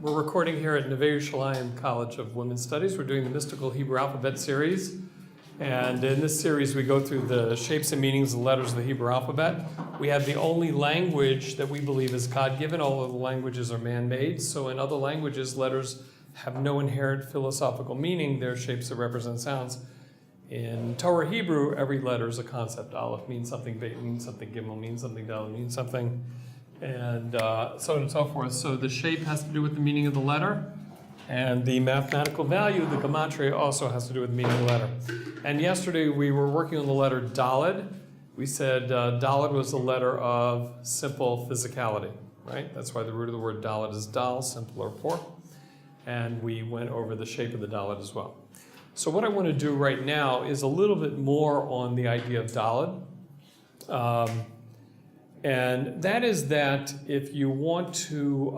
We're recording here at Neve Yerushalayim College of Women's Studies. We're doing the Mystical Hebrew Alphabet series. And in this series, we go through the shapes and meanings of the letters of the Hebrew alphabet. We have the only language that we believe is God-given. All of the languages are man-made. So in other languages, letters have no inherent philosophical meaning. They're shapes that represent sounds. In Torah Hebrew, every letter is a concept. Aleph means something, Beit means something, Gimel means something, Dalet means something, and so on and so forth. So the shape has to do with the meaning of the letter, and the mathematical value, the gematria, also has to do with the meaning of the letter. And yesterday we were working on the letter Dalet. We said Dalet was the letter of simple physicality, right? That's why the root of the word Dalet is Dal, simple or poor. And we went over the shape of the Dalet as well. So what I want to do right now is a little bit more on the idea of Dalet. And that is that if you want to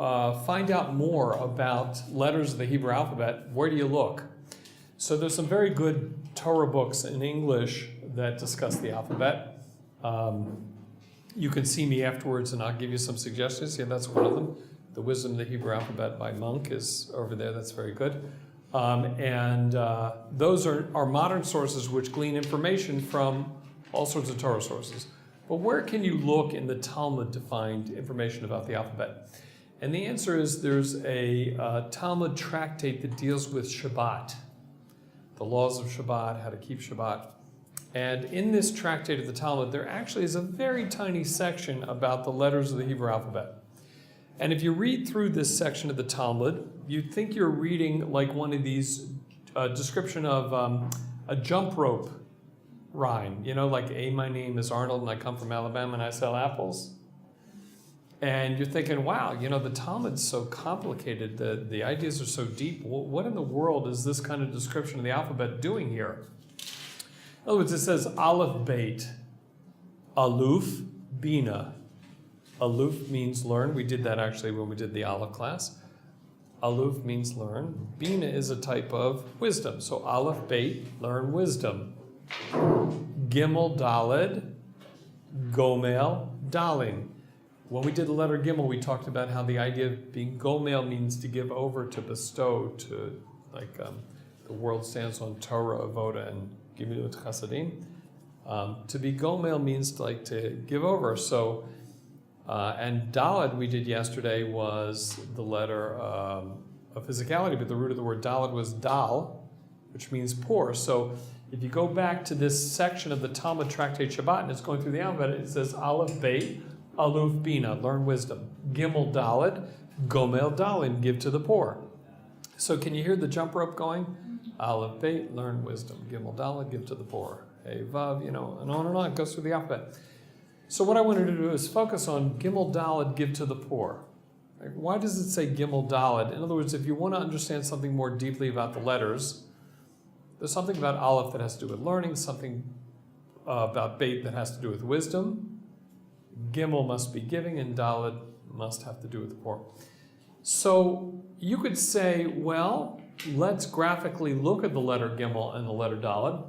find out more about letters of the Hebrew alphabet, where do you look? So there's some very good Torah books in English that discuss the alphabet. You can see me afterwards and I'll give you some suggestions. Yeah, that's one of them. The Wisdom of the Hebrew Alphabet by Monk is over there. That's very good. Those are modern sources which glean information from all sorts of Torah sources. But where can you look in the Talmud to find information about the alphabet? And the answer is there's a Talmud tractate that deals with Shabbat, the laws of Shabbat, how to keep Shabbat. And in this tractate of the Talmud, there actually is a very tiny section about the letters of the Hebrew alphabet. And if you read through this section of the Talmud, you'd think you're reading like one of these description of a jump rope rhyme, you know, like my name is Arnold and I come from Alabama and I sell apples. And you're thinking, wow, you know, the Talmud's so complicated, the ideas are so deep. What in the world is this kind of description of the alphabet doing here? In other words, it says Aleph Beit, Aluf Bina. Aluf means learn. We did that actually when we did the Aleph class. Aluf means learn. Bina is a type of wisdom. So Aleph Beit, learn wisdom. Gimel Dalet, Gomel Dalin. When we did the letter Gimel, we talked about how the idea of being Gomel means to give over, to bestow, to like the world stands on Torah, Avoda, and Gimilut Chasadim. To be Gomel means to give over. So, and Dalet we did yesterday was the letter of physicality, but the root of the word Dalet was Dal, which means poor. So if you go back to this section of the Talmud Tractate Shabbat, and it's going through the alphabet, it says Aleph Beit, Aluf Bina, learn wisdom. Gimel Dalet, Gomel Dalin, give to the poor. So can you hear the jump rope going? Aleph Beit, learn wisdom. Gimel Dalet, give to the poor. Hey Vav, you know, and on, it goes through the alphabet. So what I wanted to do is focus on Gimel Dalet, give to the poor. Right? Why does it say Gimel Dalet? In other words, if you want to understand something more deeply about the letters, there's something about Aleph that has to do with learning, something about Beit that has to do with wisdom. Gimel must be giving, and Dalet must have to do with the poor. So you could say, well, let's graphically look at the letter Gimel and the letter Dalet.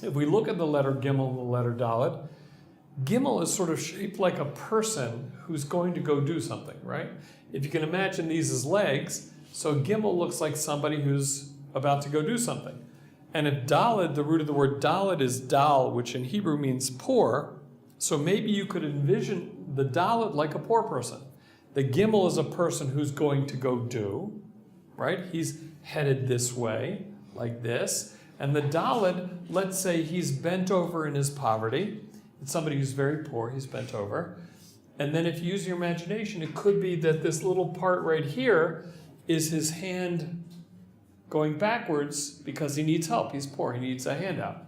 If we look at the letter Gimel and the letter Dalet, Gimel is sort of shaped like a person who's going to go do something, right? If you can imagine these as legs, so Gimel looks like somebody who's about to go do something. And if Dalet, the root of the word Dalet is Dal, which in Hebrew means poor, so maybe you could envision the Dalet like a poor person. The Gimel is a person who's going to go do, right? He's headed this way, like this. And the Dalet, let's say he's bent over in his poverty. It's somebody who's very poor, he's bent over. And then if you use your imagination, it could be that this little part right here is his hand going backwards because he needs help. He's poor. He needs a handout.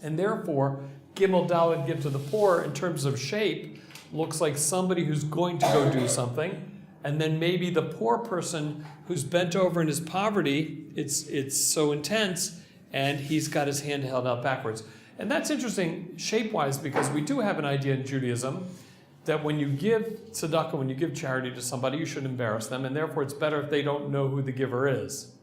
And therefore, Gimel Dalet, give to the poor, in terms of shape, looks like somebody who's going to go do something. And then maybe the poor person who's bent over in his poverty, it's so intense, and he's got his hand held out backwards. And that's interesting shape-wise because we do have an idea in Judaism that when you give tzedakah, when you give charity to somebody, you should embarrass them, and therefore it's better if they don't know who the giver is.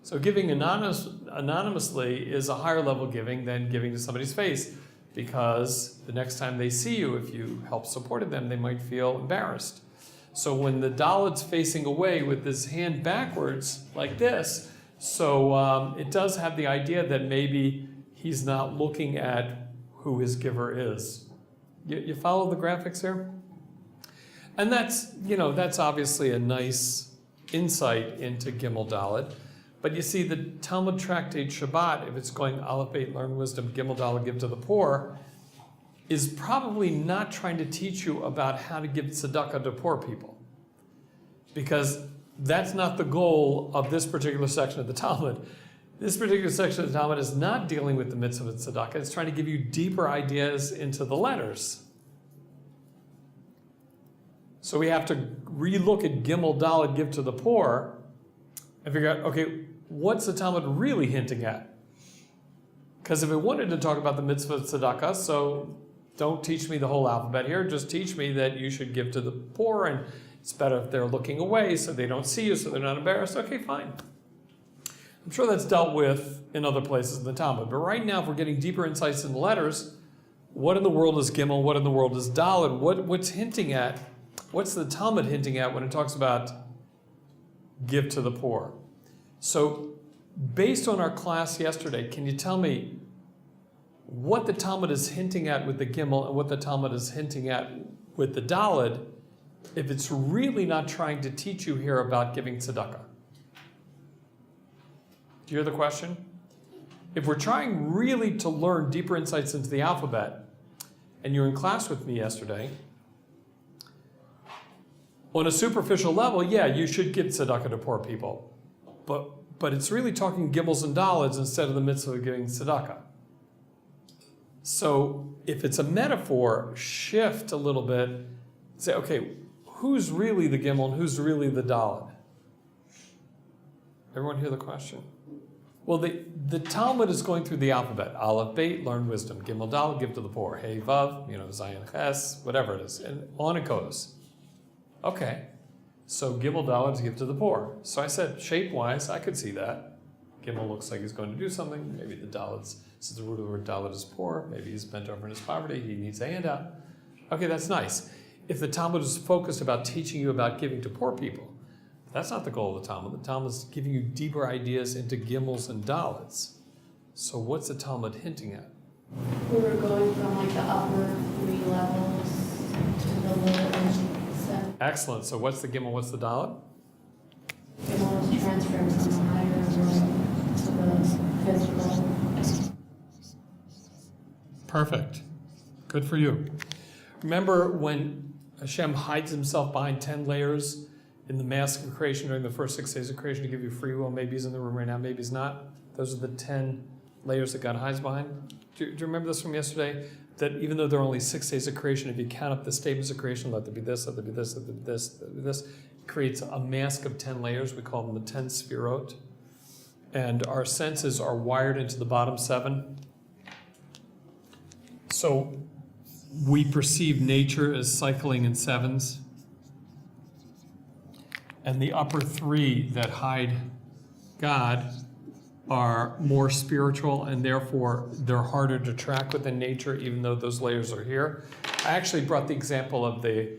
So giving anonymously is a higher level giving than giving to somebody's face, because the next time they see you, if you help supported them, they might feel embarrassed. So when the Dalet's facing away with his hand backwards like this, so it does have the idea that maybe he's not looking at who his giver is. You follow the graphics here? And that's obviously a nice insight into Kimmel Dalet. But you see, the Talmud tractate Shabbat, if it's going Aleph Beit, learn wisdom, Kimmel Dalet, give to the poor, is probably not trying to teach you about how to give tzedakah to poor people. Because that's not the goal of this particular section of the Talmud. This particular section of the Talmud is not dealing with the mitzvah of tzedakah. It's trying to give you deeper ideas into the letters. So we have to relook at Kimmel Dalet, give to the poor, and figure out, okay, what's the Talmud really hinting at? Because if it wanted to talk about the mitzvah of tzedakah, so don't teach me the whole alphabet here, just teach me that you should give to the poor, and it's better if they're looking away so they don't see you, so they're not embarrassed. Okay, fine. I'm sure that's dealt with in other places in the Talmud. But right now, if we're getting deeper insights in the letters, what in the world is Gimel? What in the world is Dalet? What's hinting at? What's the Talmud hinting at when it talks about give to the poor? So based on our class yesterday, can you tell me what the Talmud is hinting at with the Gimel and what the Talmud is hinting at with the Dalet, if it's really not trying to teach you here about giving tzedakah? Do you hear the question? If we're trying really to learn deeper insights into the alphabet, and you were in class with me yesterday, on a superficial level, yeah, you should give tzedakah to poor people. But it's really talking Gimels and Daleds instead of the mitzvah of giving tzedakah. So if it's a metaphor, shift a little bit, say, okay, who's really the Gimel and who's really the Dalet? Everyone hear the question? Well, the Talmud is going through the alphabet. Aleph, Beit, learn wisdom. Gimel, Dalet, give to the poor. Hey, Vav, Zayin, Ches, whatever it is. And on it goes. Okay, so Gimel, Dalet is give to the poor. So I said, shape-wise, I could see that. Gimel looks like he's going to do something. Maybe the Dalet, since the root of the word Dalet is poor, maybe he's bent over in his poverty, he needs a handout. Okay, that's nice. If the Talmud is focused about teaching you about giving to poor people, that's not the goal of the Talmud. The Talmud is giving you deeper ideas into Gimels and Dalets. So what's the Talmud hinting at? We were going from like the upper 3 levels to the lower 7. Excellent. So what's the Gimel, what's the Dalet? Gimel is transferring from the higher world to the physical. Perfect. Good for you. Remember when Hashem hides himself behind 10 layers in the mask of creation during the first 6 days of creation to give you free will? Maybe he's in the room right now, maybe he's not. Those are the 10 layers that God hides behind. Do you remember this from yesterday? That even though there are only 6 days of creation, if you count up the statements of creation, let there be this, let there be this, let there be this, let there be this, it creates a mask of 10 layers. We call them the 10 sphirot. And our senses are wired into the bottom 7. So we perceive nature as cycling in 7s. And the upper 3 that hide God are more spiritual, and therefore they're harder to track within nature, even though those layers are here. I actually brought the example of the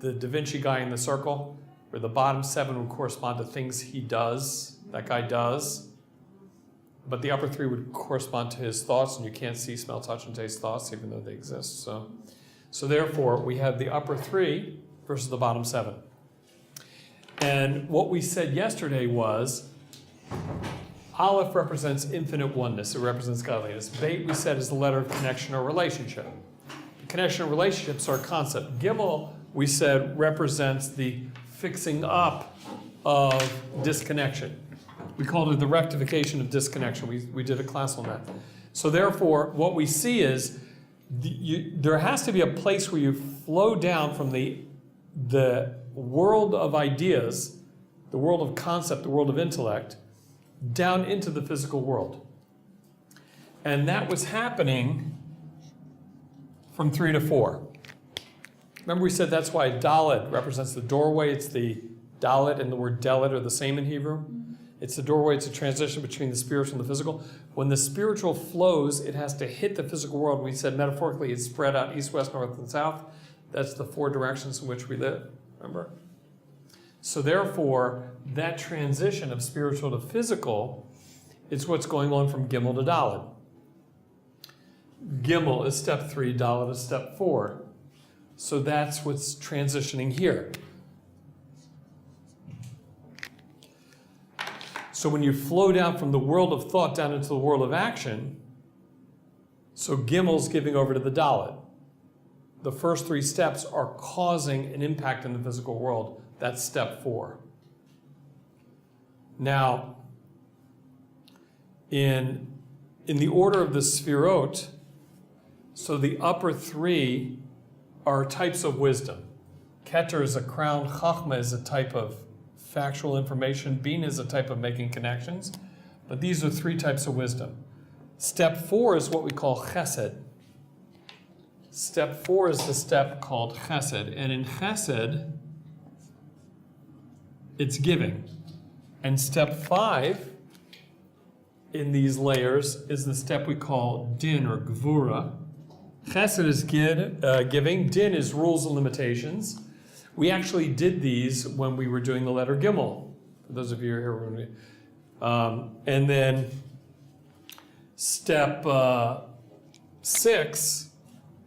Da Vinci guy in the circle, where the bottom 7 would correspond to things he does, that guy does, but the upper 3 would correspond to his thoughts, and you can't see, smell, touch, and taste thoughts, even though they exist. So therefore, we have the upper 3 versus the bottom 7. And what we said yesterday was, Aleph represents infinite oneness. It represents godliness. Beit, we said, is the letter of connection or relationship. The connection or relationships are a concept. Gimel, we said, represents the fixing up of disconnection. We called it the rectification of disconnection. We did a class on that. So therefore, what we see is there has to be a place where you flow down from the world of ideas, the world of concept, the world of intellect, down into the physical world. And that was happening from 3 to 4. Remember we said that's why Dalet represents the doorway. It's the Dalet and the word Dalet are the same in Hebrew. It's the doorway, it's a transition between the spiritual and the physical. When the spiritual flows, it has to hit the physical world. We said metaphorically it's spread out east, west, north, and south. That's the 4 directions in which we live. remember? So therefore, that transition of spiritual to physical is what's going on from Kimmel to Dalet. Kimmel is step 3, Dalet is step 4. So that's what's transitioning here. So when you flow down from the world of thought down into the world of action, so Gimmel's giving over to the Dalet. The first 3 steps are causing an impact in the physical world. That's step 4. Now, in the order of the Sfirot, so the upper 3 are types of wisdom. Keter is a crown, Chachma is a type of factual information, Bin is a type of making connections, but these are 3 types of wisdom. Step 4 is what we call Chesed. Step 4 is the step called Chesed, and in Chesed, it's giving. And step 5 in these layers is the step we call Din or Gvura. Chesed is giving, Din is rules and limitations. We actually did these when we were doing the letter Gimel, for those of you who are here. And then step 6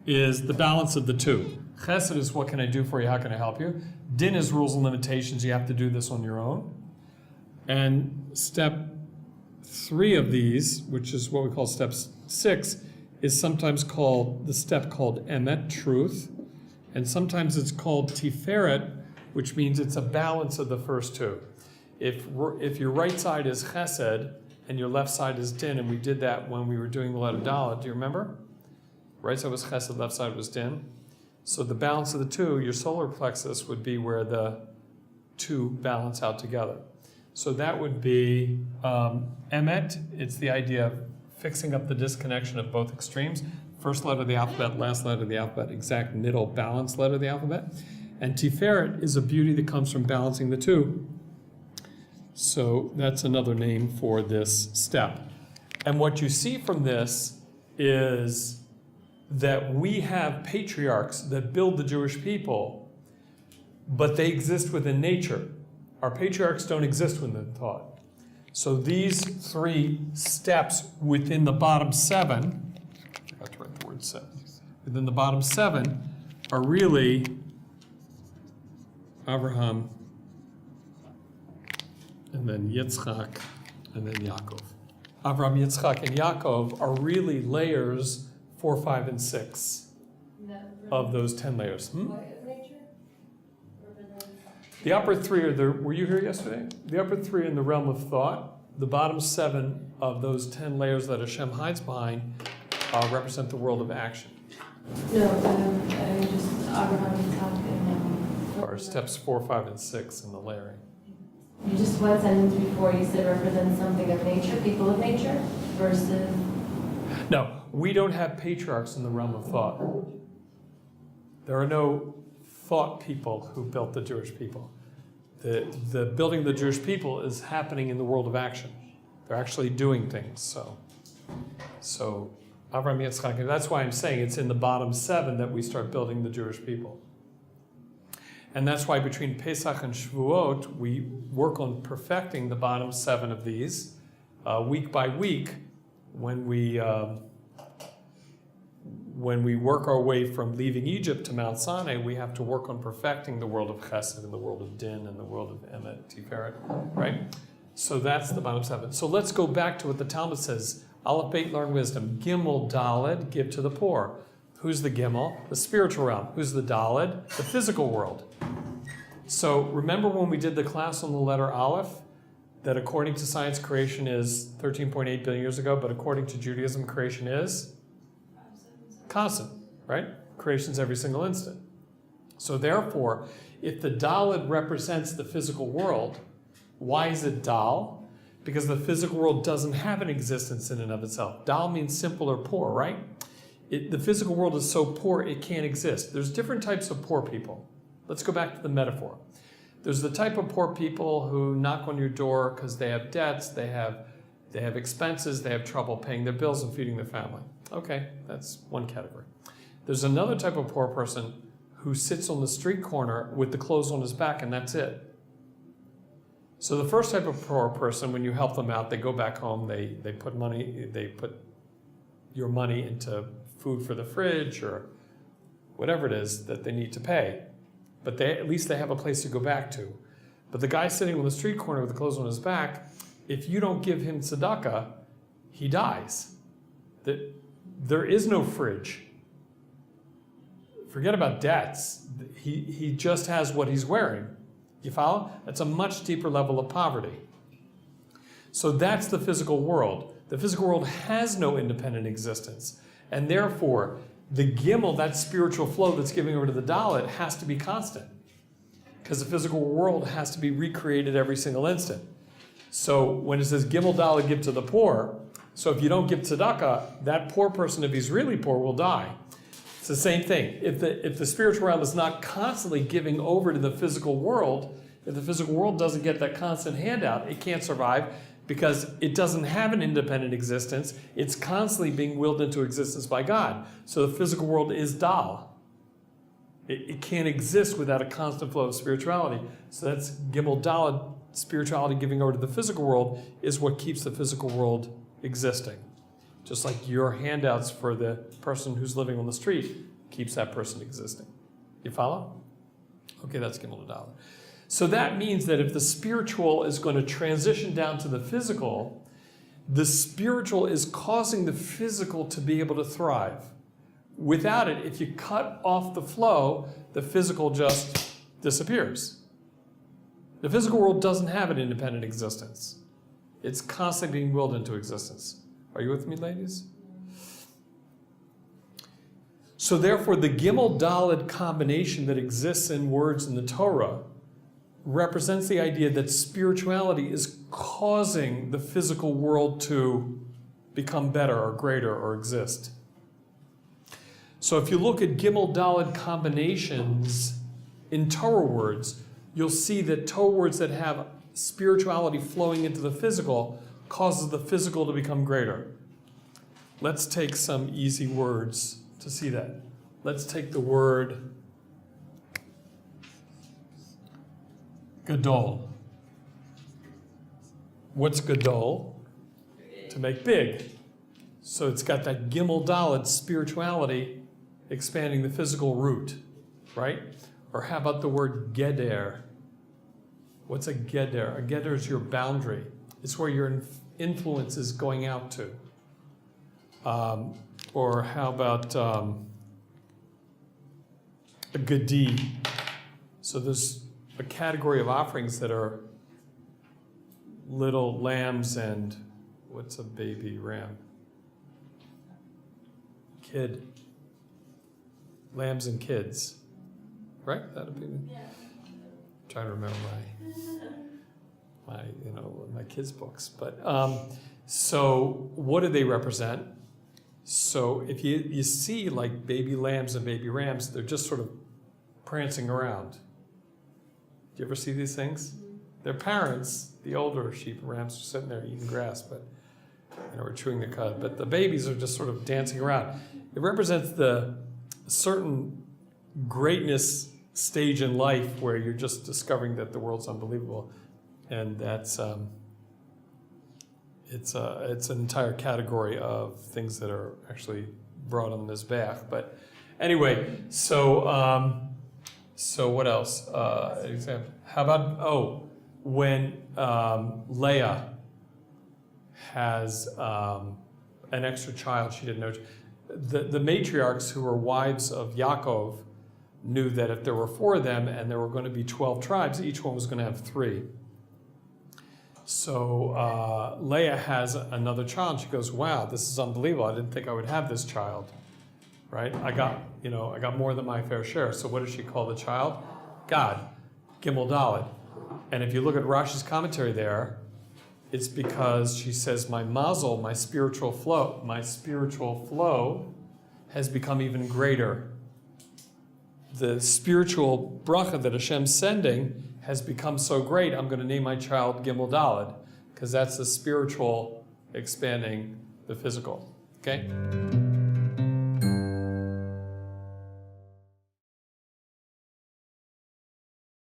is the balance of the 2. Chesed is what can I do for you, how can I help you? Din is rules and limitations, you have to do this on your own. And step 3 of these, which is what we call step 6, is sometimes called the step called Emet, truth. And sometimes it's called Tiferet, which means it's a balance of the first 2. If your right side is Chesed and your left side is Din, and we did that when we were doing the letter Dalet, do you remember? Right side was Chesed, left side was Din. So the balance of the 2, your solar plexus would be where the 2 balance out together. So that would be Emet. It's the idea of fixing up the disconnection of both extremes. First letter of the alphabet, last letter of the alphabet, exact middle balanced letter of the alphabet. And Tiferet is a beauty that comes from balancing the 2. So that's another name for this step. And what you see from this is that we have patriarchs that build the Jewish people, but they exist within nature. Our patriarchs don't exist within thought. So these 3 steps within the bottom 7, I forgot to write the word 7, within the bottom 7 are really Abraham, and then Yitzchak, and then Yaakov. Abraham, Yitzchak, and Yaakov are really layers 4, 5, and 6 of those 10 layers. The upper 3 are were you here yesterday? The upper 3 in the realm of thought. The bottom 7 of those 10 layers that Hashem hides behind represent the world of action. No, I just Abraham talking. Or steps 4, 5, and 6 in the layering. You just one sentence before you said represents something of nature, people of nature, versus. No, we don't have patriarchs in the realm of thought. There are no thought people who built the Jewish people. The building of the Jewish people is happening in the world of action. They're actually doing things. So Avraham, Yitzchak, that's why I'm saying it's in the bottom 7 that we start building the Jewish people. And that's why between Pesach and Shavuot, we work on perfecting the bottom 7 of these week by week when we work our way from leaving Egypt to Mount Sinai, we have to work on perfecting the world of Chesed and the world of Din and the world of Emet, Tiferet, right? So that's the bottom 7. So let's go back to what the Talmud says. Aleph, Beit, learn wisdom. Gimel, Dalet, give to the poor. Who's the Gimel? The spiritual realm. Who's the Dalet? The physical world. So remember when we did the class on the letter Aleph, that according to science, creation is 13.8 billion years ago, but according to Judaism, creation is constant, right? Creation's every single instant. So therefore, if the Dalet represents the physical world, why is it Dal? Because the physical world doesn't have an existence in and of itself. Dal means simple or poor, right? The physical world is so poor it can't exist. There's different types of poor people. Let's go back to the metaphor. There's the type of poor people who knock on your door because they have debts, they have expenses, they have trouble paying their bills and feeding their family. Okay, that's one category. There's another type of poor person who sits on the street corner with the clothes on his back, and that's it. So the first type of poor person, when you help them out, they go back home, they put your money into food for the fridge or whatever it is that they need to pay. But at least they have a place to go back to. But the guy sitting on the street corner with the clothes on his back, if you don't give him tzedakah, he dies. There is no fridge. Forget about debts. He just has what he's wearing. You follow? That's a much deeper level of poverty. So that's the physical world. The physical world has no independent existence. And therefore, the Kimmel, that spiritual flow that's giving over to the Dalet, has to be constant. Because the physical world has to be recreated every single instant. So when it says Kimmel Dalet, give to the poor, so if you don't give tzedakah, that poor person, if he's really poor, will die. It's the same thing. If the spiritual realm is not constantly giving over to the physical world, if the physical world doesn't get that constant handout, it can't survive because it doesn't have an independent existence. It's constantly being willed into existence by God. So the physical world is Dal. It can't exist without a constant flow of spirituality. So that's Kimmel Dalet, spirituality giving over to the physical world is what keeps the physical world existing. Just like your handouts for the person who's living on the street keeps that person existing. You follow? Okay, that's Kimmel Down. So that means that if the spiritual is going to transition down to the physical, the spiritual is causing the physical to be able to thrive. Without it, if you cut off the flow, the physical just disappears. The physical world doesn't have an independent existence. It's constantly being willed into existence. Are you with me, ladies? So therefore, the Kimmel Dalet combination that exists in words in the Torah represents the idea that spirituality is causing the physical world to become better or greater or exist. So if you look at Kimmel Dalet combinations in Torah words, you'll see that Torah words that have spirituality flowing into the physical causes the physical to become greater. Let's take some easy words to see that. Let's take the word Gadol. What's Gadol? To make big. So it's got that Kimmel Dalet spirituality expanding the physical root, right? Or how about the word Geder? What's a Geder? A Geder is your boundary. It's where your influence is going out to. Or how about a Gadi? So there's a category of offerings that are little lambs and what's a baby ram? Kid. Lambs and kids. Right? That'd be. Yeah. I'm trying to remember my kids' books. But so what do they represent? So if you see like baby lambs and baby rams, they're just sort of prancing around. Do you ever see these things? Mm-hmm. Their parents, the older sheep and rams, are sitting there eating grass, but or chewing the cud. But the babies are just sort of dancing around. It represents the certain greatness stage in life where you're just discovering that the world's unbelievable, and that's it's an entire category of things that are actually brought on this back. But anyway, so what else? Example. How about when Leah has an extra child she didn't know. The matriarchs who were wives of Yaakov knew that if there were 4 of them and there were going to be 12 tribes, each one was going to have 3. So Leah has another child. She goes, "Wow, this is unbelievable. I didn't think I would have this child." Right? I got more than my fair share. So what does she call the child? God, Kimmel Dalet. And if you look at Rashi's commentary there, it's because she says, my mazel, my spiritual flow has become even greater. The spiritual bracha that Hashem's sending has become so great, I'm going to name my child Kimmel Dalet, because that's the spiritual expanding the physical. Okay?